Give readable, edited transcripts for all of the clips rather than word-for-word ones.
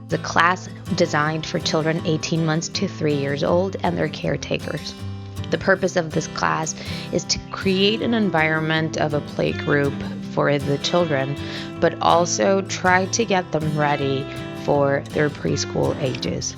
The class designed for children 18 months to 3 years old and their caretakers. The purpose of this class is to create an environment of a play group for the children, but also try to get them ready for their preschool ages.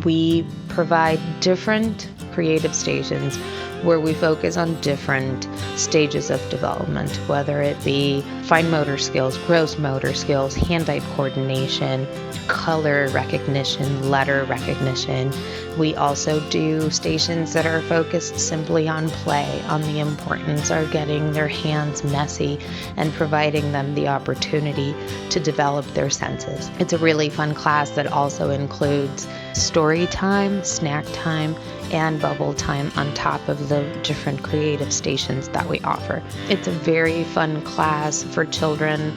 We provide different creative stations where we focus on different stages of development, whether it be fine motor skills, gross motor skills, hand-eye coordination, color recognition, letter recognition. We also do stations that are focused simply on play, on the importance of getting their hands messy and providing them the opportunity to develop their senses. It's a really fun class that also includes story time, snack time, and bubble time on top of the different creative stations that we offer. It's a very fun class for children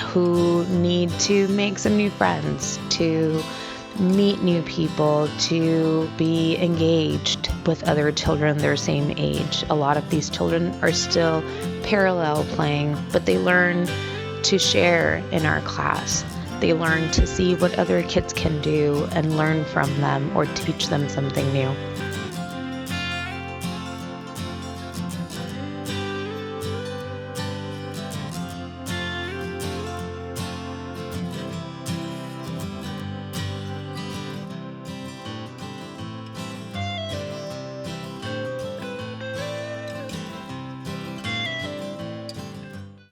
who need to make some new friends, to meet new people, to be engaged with other children their same age. A lot of these children are still parallel playing, but they learn to share in our class. They learn to see what other kids can do and learn from them or teach them something new.